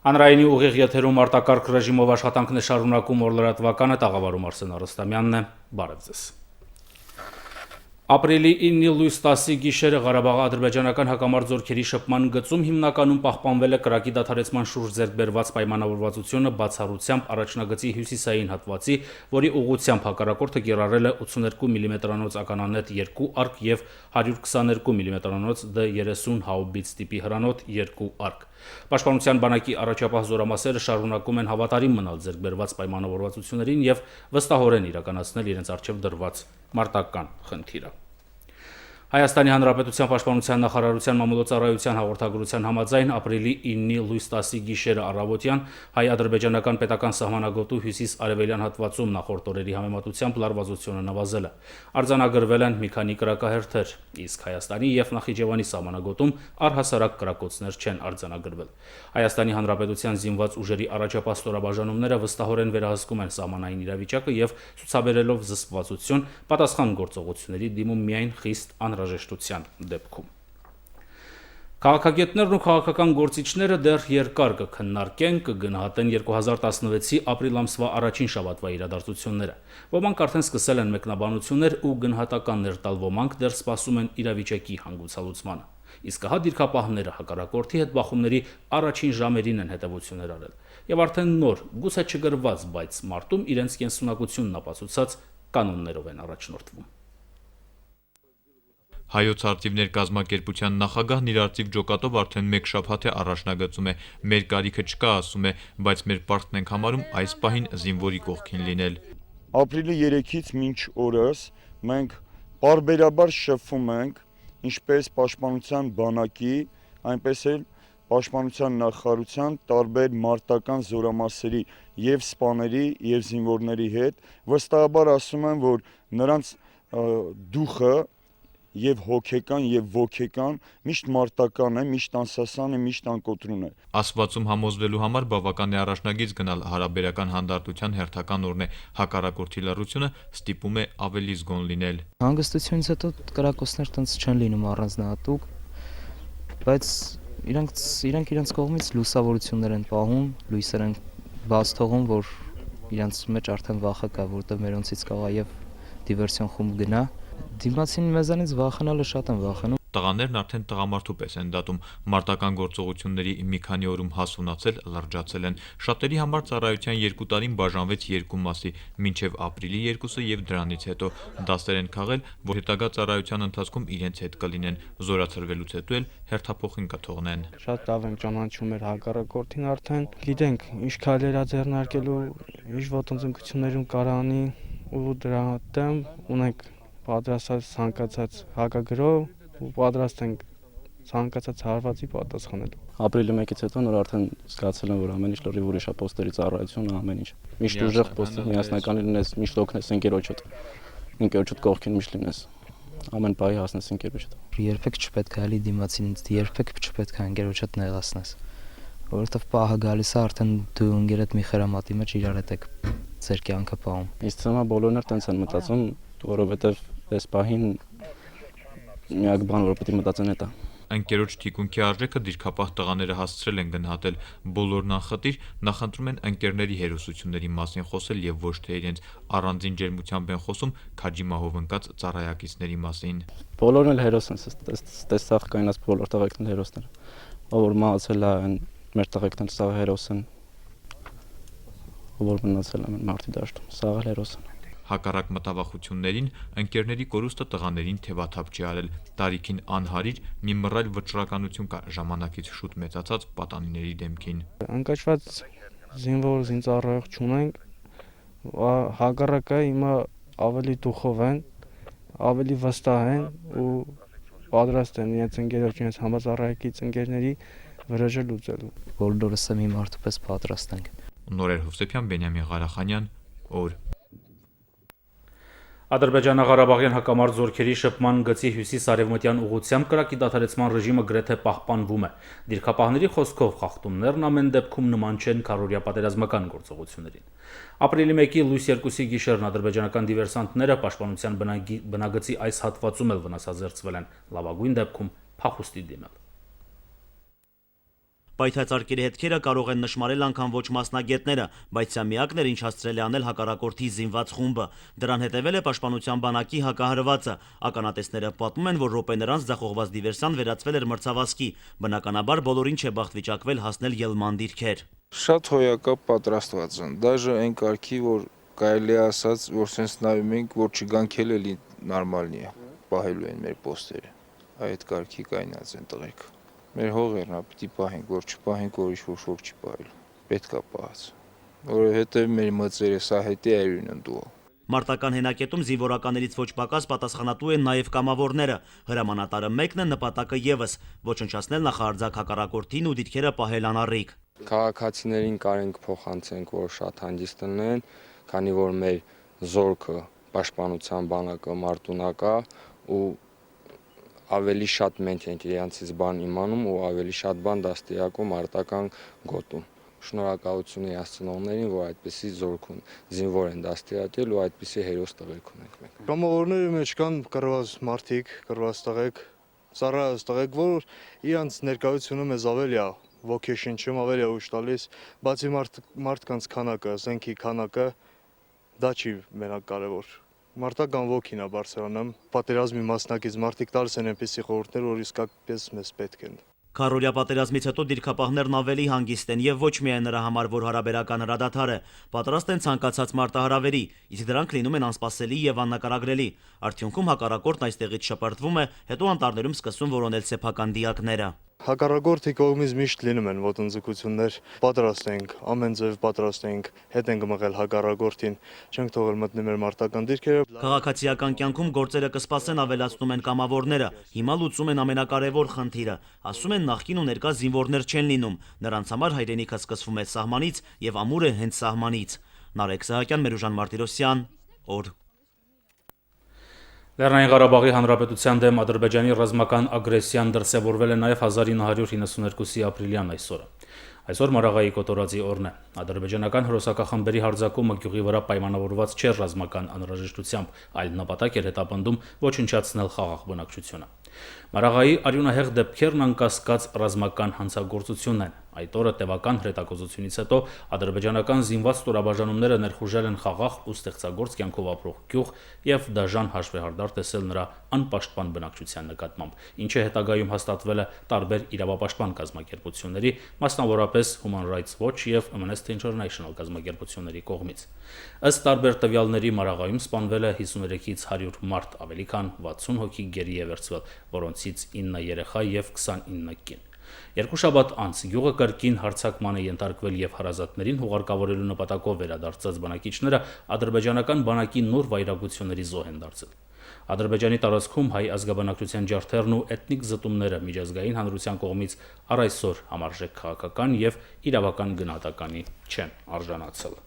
Հանրայինի ուղիղ եթերում արտակարգ ռեժիմով աշխատանքն է շարունակում օր լրատվականը, տաղավարում Արսեն Արստամյանն է, բարև ձեզ։ Ապրիլի 9-ի լույս 10-ի գիշերը Ղարաբաղի ադրբեջանական հակամարտ զորքերի շփման գծում հիմնականում պահպանվել է կրակի դադարեցման շուրջ ձեռք բերված պայմանավորվածությունը բացառությամբ առաջնագծի հյուսիսային հատվածի, որի ուղղությամբ հակառակորդը կիրառել է 82 մմ-անոց ականանետ 2 արկ եւ 122 մմ-անոց D30 հաուբից տիպի հրանոթ 2 արկ։ Պաշտպանության բանակի առաջապահ զորամասերը շարունակում են հավատարիմ մնալ ձեռք բերված պայմանավորվածություններին եւ վստահորեն իրականացնել իրենց առջեւ դրված մարտական խնդիրը։ Հայաստանի Հանրապետության Պաշտպանության նախարարության մամուլոցարայության հաղորդագրության համաձայն ապրիլի 9-ի լույս 10-ի գիշերը առավոտյան հայ-ադրբեջանական պետական սահմանագոտու հյուսիս-արևելյան հատվածում նախորդ օրերի համեմատությամբ լարվածությունը նվազել է։ Արձանագրվել են մի քանի կրակահերթեր, իսկ Հայաստանի եւ Նախիջևանի սահմանագոտում առհասարակ կրակոցներ չեն արձանագրվել։ Հայաստանի Հանրապետության զինված ուժերի առաջապահ ստորաբաժանումները վստահորեն վերահսկում են սահմանային իրավիճակը եւ ցուցաբերելով զսպվածություն պատասխան գործողությունների դիմում միայն խիստ անհրաժեշտության դեպքում։ Քաղաքագետներն ու քաղաքական գործիչները դեռ երկար կքննարկեն, կգնահատեն 2016-ի ապրիլ ամսվա առաջին շաբաթվա իրադարձությունները։ Ոմանք արդեն սկսել են մեկնաբանություններ ու գնահատականներ տալ, ոմանք դեռ սպասում են իրավիճակի հանգուցալուծմանը։ Իսկ հա դիրքապահները հակառակորդի հետ բախումների առաջին ժամերին են հետևություններ արել եւ արդեն նոր, գուցե չգրված, բայց մարտում իրենց կենսունակությունն ապացուցած կանոններով են առաջնորդվում։ Հայոց արծիվներ կազմակերպության նախագահն իր արծիվ ջոկատով արդեն մեկ շաբաթ է առաջնագծում է, մեր կարիքը չկա ասում է, բայց մեր պարտքն ենք համարում այս պահին զինվորի կողքին լինել։ Ապրիլի 3-ից մինչ օրս մենք պարբերաբար շփվում ենք ինչպես պաշտպանության բանակի, այնպես էլ պաշտպանության նախարարության տարբեր մարտական զորամասերի եւ սպաների եւ զինվորների հետ, վստահաբար ասում եմ, որ նրանց դուխը եւ հոգեկան եւ ոգեկան միշտ մարտական է, միշտ անսասան է, միշտ անկոտրուն է։ Ասվածում համոզվելու համար բավական է առաջնագիծ գնալ, հարաբերական հանդարտության հերթական օրն է, հակառակորդի լռությունը ստիպում է ավելի զգոն լինել։ Հանգստությունից հետո կրակոցներ տենց չեն լինում առանձնահատուկ, բայց իրանք իրենց կողմից լուսավորություններ են պահում, լույսեր են բաց թողում, որ իրենց մեջ արդեն վախը կա, որտեղ մերոնցից կարող եւ դիվերսիոն խումբ գնա։ Դիմացին մեզանից վախենալը շատ են վախենում։ Տղաներն արդեն տղամարդու պես են դատում, մարտական գործողությունների մի քանի օրում հասունացել, լրջացել են։ Շատերի համար ծառայության 2 տարին բաժանվեց 2 մասի, մինչև ապրիլի 2-ը եւ դրանից հետո դասեր են քաղել, որ հետագա ծառայության ընթացքում իրենց հետ կլինեն, զորացրվելուց հետո էլ հերթափոխին կթողնեն։ Շատ լավ ենք ճանաչում մեր հակառակորդին արդեն, գիտենք ինչ քայլեր ա ձեռնարկելու, ինչ ոտնձգություններում կարանի ու դրա դեմ ունենք պատրաստած ցանկացած հակագրով ու պատրաստ ենք ցանկացած հարվածի պատասխանելու։ Ապրիլի 1-ից հետո նոր արդեն զգացել եմ, որ ամեն ինչ լրիվ ուրիշ է, պոստերի ծառայությունը, ամեն ինչ։ Միշտ ուժեղ պոստը միասնական լինես, միշտ օգնես ընկերոջդ կողքին միշտ լինես։ Ամեն պահի հասնես ընկերոջդ։ Երբեք չպետք է ալի դիմացին, երբեք չպետք է ընկերոջդ նեղացնես, որովհետև պահը գալիս է արդեն դու ընկերդ մի խրամատի մեջ իրար հետ եք ձեր կյանքը պահում։ Իսկ ցամա բոլորն էլ տենց են մտածում, որովհետև այս պահին միակ բան, որ պետք է մտածեն է դա։ Ընկերոջ թիկունքի արժեքը դիրքապահ տղաները հասցրել են գնահատել, բոլորն անխտիր նախընտրում են ընկերների հերոսությունների մասին խոսել եւ ոչ թե իրենց առանձին ջերմությամբ են խոսում քաջի մահով ընկած ծառայակիցների մասին։ Բոլորն էլ հերոս են, տեսախ կայնած բոլոր տղեկն էլ հերոսներ։ Ով որ մահացել է, մեր տղեկն էլ սա հերոս են։ Ով որ մնացել է մարտի դաշտում, սա էլ հերոս են։ Հակառակ մտավախություններին ընկերների կորուստը տղաներին թևաթափ չի արել, տարիքին անհարիր մի մռայլ վճռականություն կա ժամանակից շուտ մեծացած պատանիների դեմքին։ Անկաչված զինվոր զինծառայող չունենք, հակառակը հիմա ավելի դուխով են, ավելի վստահ են ու պատրաստ են իրենց ընկերոջ, իրենց համաձայնակից ընկերների վրեժը լուծելու։ Բոլորս մի մարդու պես պատրաստ ենք։ Նորեր Հովսեփյան, Բենյամին Ղարախանյան, օր։ Ադրբեջանա-Ղարաբաղյան հակամարտ զորքերի շփման գծի հյուսիս-արևմտյան ուղղությամբ կրակի դադարեցման ռեժիմը գրեթե պահպանվում է։ Դիրքապահների խոսքով խախտումներն ամեն դեպքում նման չեն քառօրյա պատերազմական գործողություններին։ Ապրիլի 1-ի լույս 2-ի գիշերն ադրբեջանական դիվերսանտները պաշտպանության բնագծի այս հատվածում էլ վնասազերծվել են, լավագույն դեպքում փախուստի դիմել։ Պայթածարկերի հետքերը կարող են նշմարել անգամ ոչ մասնագետները, բայց սա միակն էր, ինչ հասցրել է անել հակառակորդի զինված խումբը։ Դրան հետևել է պաշտպանության բանակի հակահարվածը։ Ականատեսները պատմում են, որ րոպեներ անց ձախողված դիվերսանտ վերածվել էր մրցավազքի։ Բնականաբար բոլորին չէ բախտ վիճակվել հասնել ելման դիրքեր։ Շատ հոյակապ պատրաստված են, դաժե այն կարգի, որ կարելի է ասած, որ սենց նայում ենք, որ չգանք էլի նորմալնի է, պահելու են մեր պոստերը, այդ կարգի կայնած են տղերք։ Մեր հողերն պիտի պահենք, որ չպահենք, որ ինչ-որ շոկ չի պահելու, պետք է պահած, որովհետև մեր մծերը սա հետի այրին են դուալ։ Մարտական հենակետում զինվորականներից ոչ պակաս պատասխանատու են նաև կամավորները։ Հրամանատարը մեկն է, նպատակը ևս՝ ոչնչացնել նախահարձակ հակառակորդին ու դիրքերը պահել անառիկ։ Քաղաքացիներին կարենք փոխանցենք, որ շատ հանգիստ լինեն, քանի որ մեր զորքը պաշտպանության բանակը մարտունակա ու ավելի շատ մենք ենք իրենցից բան իմանում ու ավելի շատ բան դաստիարակում արտական գոտում։ Շնորհակալություն իրացնողներին, որ այդպիսի զորք զինվոր են դաստիարակել ու այդպիսի հերոս տղերք ունենք մենք։ Կամավորների մեջ կան կռված մարդիկ, կռված տղեկ, ծառայած տղեկ, որ իրանց ներկայությունը մեզ ավելի է ոգեշնչում, ավելի է ուժ տալիս, բացի մարդկանց քանակը, զենքի քանակը, դա չի մենակ կարևոր։ Մարտական ոգին է Բարսելոնայում, պատերազմի մասնակից մարդիկ տալիս են այնպիսի խորհուրդներ, որ իսկապես մեզ պետք են։ Քառօրյա պատերազմից հետո դիրքապահներն ավելի հանգիստ են եւ ոչ միայն նրա համար, որ հարաբերական հրադադար է, պատրաստ են ցանկացած մարտահրավերի, իսկ դրանք լինում են անսպասելի եւ աննկարագրելի։ Արդյունքում հակառակորդն այստեղից շպրտվում է, հետո անտառներում սկսում որոնել սեփական դիակները։ Հակառակորդի կողմից միշտ լինում են ոտնձգություններ, պատրաստ ենք, ամեն ձև պատրաստ ենք, հետ ենք մղել հակառակորդին, չենք թողել մտնի մեր մարտական դիրքերը։ Քաղաքացիական կյանքում գործերը կսպասեն, ավելացնում են կամավորները։ Հիմա լուծում են ամենակարևոր խնդիրը։ Ասում են նախկին ու ներկա զինվորներ չեն լինում։ Նրանց համար հայրենիքը սկսվում է սահմանից եւ ամուրը հենց սահմանից։ Նարեկ Սահակյան, Մերուժան Մարտիրոսյան, օր։ Լեռնային Ղարաբաղի Հանրապետության դեմ Ադրբեջանի ռազմական ագրեսիան դրսևորվել է նաև 1992-ի ապրիլյան այսօրը։ Այսօր Մարաղայի կոտորածի օրն է։ Ադրբեջանական հրոսակախմբերի հարձակումը գյուղի վրա պայմանավորված չէր ռազմական անհրաժեշտությամբ, այլ նպատակ էր հետապնդում ոչնչացնել խաղաղ բնակչությունը։ Մարաղայի արյունահեղ դեպքերն անկասկած ռազմական հանցագործություն են։ Այդ օրը տևական հրետակոծությունից հետո ադրբեջանական զինված ստորաբաժանումները ներխուժել են խաղաղ ու ստեղծագործ կյանքով ապրող գյուղ եւ դաժան հաշվեհարդար տեսել նրա անպաշտպան բնակչության նկատմամբ, ինչը հետագայում հաստատվել է տարբեր իրավապաշտպան կազմակերպությունների, մասնավորապես Human Rights Watch եւ Amnesty International կազմակերպությունների կողմից։ Ըստ տարբեր տվյալների Մարաղայում սպանվել է 53-ից 100 մարդ, ավելի քան 60 հոգի գերի է վերցվել, որոնցից 9 երեխա եւ 29 կին։ Երկու շաբաթ անց գյուղը կրկին հարձակման է ենթարկվել եւ հարազատներին հուղարկավորելու նպատակով վերադարձած բնակիչները ադրբեջանական բանակի նոր վայրագությունների զոհ են դարձել։ Ադրբեջանի տարածքում հայ ազգաբնակչության ջարդերն ու էթնիկ զտումները միջազգային հանրության կողմից առ այսօր համարժեք քաղաքական եւ իրավական գնահատականի չեն արժանացել։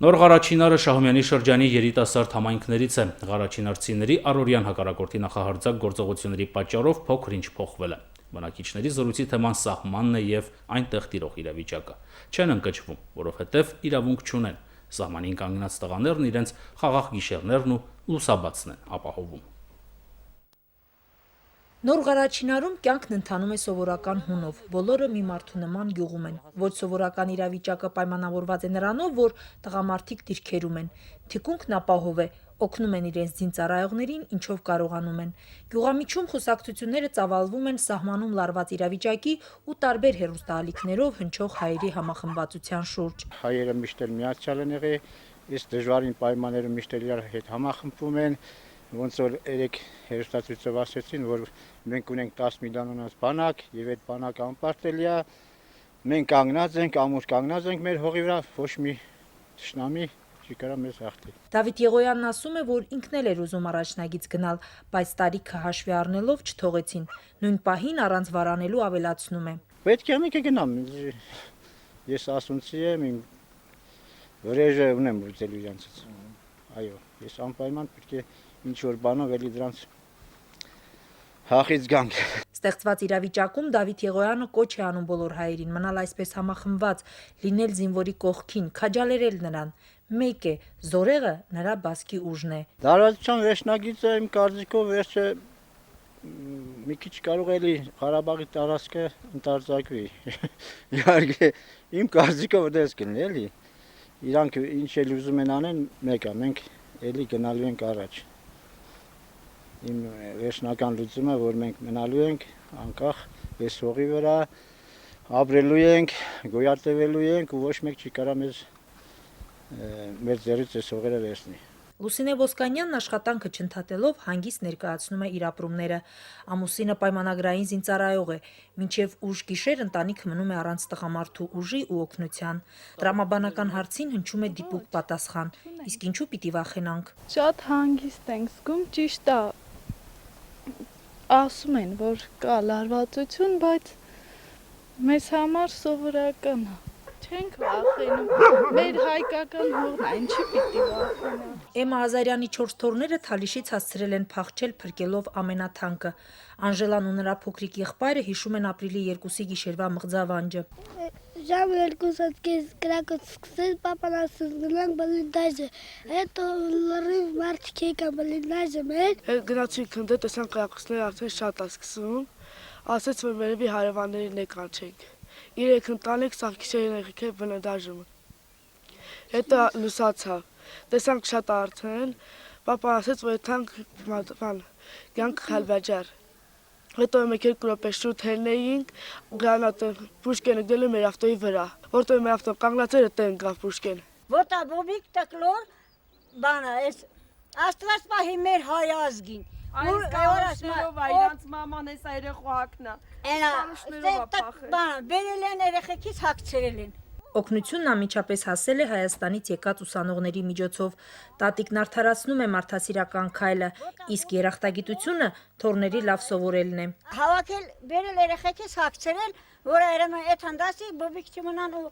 Նոր Ղարաչինարը Շահումյանի շրջանի երիտասարդ համայնքներից է։ Ղարաչինարցիների առօրյան հակառակորդի նախահարձակ գործողությունների պատճառով փոքր-ինչ փոխվել է։ Բնակիչների զրույցի թեման սահմանն է եւ այնտեղ տիրող իրավիճակը։ Չեն ընկճվում, որովհետեւ իրավունք չունեն։ Սահմանին կանգնած տղաներն իրենց խաղաղ գիշերներն ու լուսաբացն են ապահովում։ Նոր Ղարաչինարում կյանքն ընթանում է սովորական հունով, բոլորը մի մարդու նման գյուղում են, ոչ սովորական իրավիճակը պայմանավորված է նրանով, որ տղամարդիկ դիրքերում են, թիկունքն ապահով է, օգնում են իրենց զինծառայողներին, ինչով կարողանում են։ Գյուղամիջում խոսակցությունները ծավալվում են սահմանում լարված իրավիճակի ու տարբեր հեռուստաալիքներով հնչող հայերի համախմբվածության շուրջ։ Հայերը միշտ էլ միացյալ են եղել, իսկ դժվարին պայմաններում միշտ էլ իրար հետ համախմբվում են, ոնց որ երեք հերոստացույցով ասեցին, որ մենք ունենք 10 միլիոնանոց բանակ եւ այդ բանակը անպարտելի է, մենք կանգնած ենք, ամուր կանգնած ենք մեր հողի վրա, ոչ մի թշնամի չի կարա մեզ հաղթի։ Դավիթ Եղոյանն ասում է, որ ինքն էլ էր ուզում առաջնագից գնալ, բայց տարիքը հաշվի առնելով չթողեցին։ Նույն պահին առանց վարանելու ավելացնում է։ Պետք է մենք գնամ։ Ես ասունցի եմ, իմ վրեժը ունեմ ուզելու իրանցից։ այո, ես անպայման պետք է ինչ որ բանով էլի դրանց հախից գանք։ Ստեղծված իրավիճակում Դավիթ Եղոյանը կոչ է անում բոլոր հայերին մնալ այսպես համախմբված, լինել զինվորի կողքին, քաջալերել նրան։ Մեկ է, զորեղը նրա բասկի ուժն է։ Դարվածության վերջնագիծը իմ կարծիքով վերջը մի քիչ կարող է էլի Ղարաբաղի տարածքը ընդարձակվի։ Իհարկե, իմ կարծիքով դες կլինի էլի։ Իրանք ինչ էլ ուզում են անեն, մեկ է, մենք էլի գնալու ենք առաջ։ Իմ վերջնական լուծումը, որ մենք մնալու ենք անկախ այս հողի վրա, ապրելու ենք, գոյատևելու ենք ու ոչ մեկ չի կարա մեր ձեռից այս հողերը վերցնի։ Լուսինե Ոսկանյանն աշխատանքը չընդհատելով հանգիստ ներկայացնում է իր ապրումները։ Ամուսինը պայմանագրային զինծառայող է, մինչև ուշ գիշեր ընտանիքը մնում է առանց տղամարդու ուժի ու օգնության։ Տրամաբանական հարցին հնչում է դիպուկ պատասխան, իսկ ինչու պիտի վախենանք։ Շատ հանգիստ ենք զգում, ճիշտ է, ասում են, որ կա լարվածություն, բայց մեզ համար սովորական է։ Չենք վախենում, մեր հայկական հողն է, ինչի պիտի վախենալ։ Էմմա Ազարյանի 4 թոռները Թալիշից հասցրել են փախչել փրկելով ամենաթանկը։ Անժելան ու նրա փոքրիկ եղբայրը հիշում են ապրիլի 2-ի գիշերվա մղձավանջը։ Ժամ 2-ից կրակոց սկսել, պապան ասում գնանք բլինդաժը, հետո լրիվ մարդիկ եկան բլինդաժը մեր։ Գնացինք ընդ տեսանք կրակոցները արդեն շատ է սկսվում, ասեց որ վերևի հարևաններին է կանչենք։ 3 ընտանիք սա գիշերին եկել բլինդաժում։ Հետո լուսացավ, տեսանք շատ արդեն, պապան ասեց որ թանք գանք Խալվաջար։ Հետո մեկ երկու րոպե շուտ հելնեինք, գրանատը Պուշկենը գնալու մեր ավտոյի վրա, որտեղ մեր ավտոն կանգնած էր տեն գավ Պուշկեն։ Որտա բոբիկ տկլոր բանը, այս Աստված պահի մեր հայ ազգին։ Այս կարոշներով այրանց մաման էս երեխու հակնա։ Բերել են երեխեքից հագցրել են։ Օգնությունն անմիջապես հասել է Հայաստանից եկած ուսանողների միջոցով։ Տատիկն արդարացնում է մարդասիրական քայլը, իսկ երախտագիտությունը թոռների լավ սովորելն է։ Հավաքել, բերել երեխեքից հագցրել, որ այդ հանդասի բոբիկ չմնան ու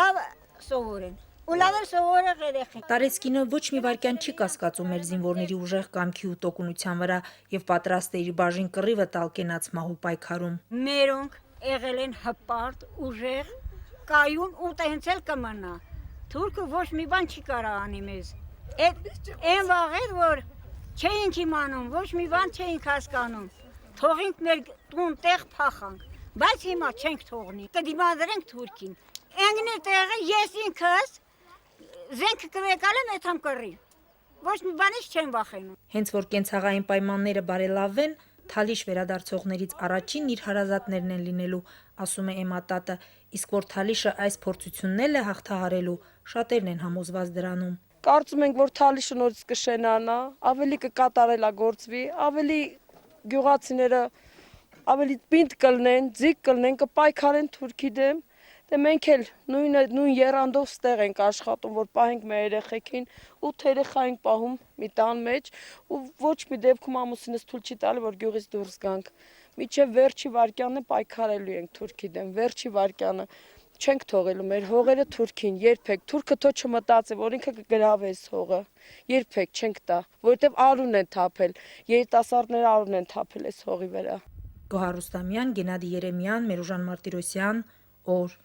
լավ սովորեն։ Ու լավ էլ սովորող երեխեք։ Տարեցկինը ոչ մի վայրկյան չի կասկածում մեր զինվորների ուժեղ կամքի ու տոկունության վրա եւ պատրաստ է իր բաժին կռիվը տալ կենաց մահու պայքարում։ Մերոնք եղել են հպարտ, ուժեղ, կայուն ու տենց էլ կմնա։ Թուրքը ոչ մի բան չի կարա անի մեզ։ Այն վաղեր, որ չէինք իմանում, ոչ մի բան չէինք հասկանում։ Թողինք մեր տուն տեղ փախանք, բայց հիմա չենք թողնի։ Կդիմադրենք Թուրքին։ Անգնի տեղը ես ինքս զենք կվեկալեմ այդամ կռի։ Ոչ մի բանից չեմ վախենում։ Հենց որ կենցաղային պայմանները բարելավվեն, Թալիշ վերադարձողներից առաջին իր հարազատներն են լինելու, ասում է Էմմա տատը, իսկ որ Թալիշը այս փորձությունն է հաղթահարելու, շատերն են համոզված դրանում։ Կարծում ենք, որ Թալիշը նորից կշենանա, ավելի կկատարելագործվի, ավելի գյուղացիները ավելի պինդ կլնեն, ձիգ կլնեն, կպայքարեն Թուրքի դեմ։ Դե մենք էլ նույն երանդով ստեղ ենք աշխատում, որ պահենք մեր երեխեքին, 8 երեխա ենք պահում մի տան մեջ ու ոչ մի դեպքում ամուսինս թույլ չի տալի, որ գյուղից դուրս գանք։ Մինչև վերջի վայրկյանը պայքարելու ենք Թուրքի դեմ, վերջի վայրկյանը չենք թողելու մեր հողերը Թուրքին, երբեք։ Թուրքը թո չմտածի, որ ինքը կգրավի այս հողը։ Երբեք չենք տա, որովհետև արուն են թափել, երիտասարդները արուն են թափել այս հողի վրա։ Գոհար Ռուստամյան, Գենադի Երեմյան, Մերուժան Մարտիրոսյան, օր։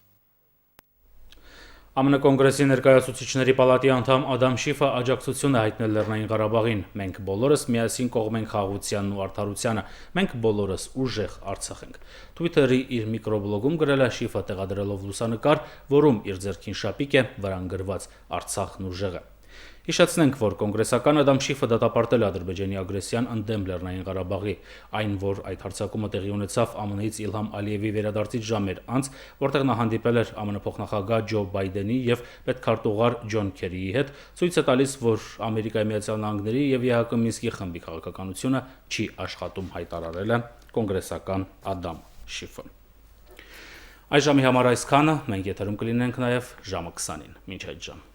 ԱՄՆ կոնգրեսի ներկայացուցիչների պալատի անդամ Ադամ Շիֆը աջակցություն է հայտնել Լեռնային Ղարաբաղին։ Մենք բոլորս միասին կողմենք խաղաղությանն ու արդարությանը։ Մենք բոլորս ուժեղ Արցախ ենք։ Twitter-ի իր միկրոբլոգում գրել է Շիֆը տեղադրելով լուսանկար, որում իր ձեռքին շապիկ է վրան գրված Արցախն ուժեղ է։ Հիշեցնենք, որ կոնգրեսական Ադամ Շիֆը դատապարտել է Ադրբեջանի ագրեսիան ընդդեմ Լեռնային Ղարաբաղի, այն, որ այդ հարձակումը տեղի ունեցավ ԱՄՆ-ից Իլհամ Ալիևի վերադարձից ժամեր անց, որտեղ նա հանդիպել էր ԱՄՆ փոխնախագահ Ջո Բայդենի եւ պետքարտուղար Ջոն Քերիի հետ, ցույց է տալիս, որ Ամերիկայի Միացյալ Նահանգների եւ ԵՀԿ Մինսկի խմբի քաղաքականությունը չի աշխատում, հայտարարել է կոնգրեսական Ադամ Շիֆը։ Այս ժամի համար այսքանը, մենք եթերում կլինենք նաեւ ժամը 20-ին։ Մինչ այդ ժամ։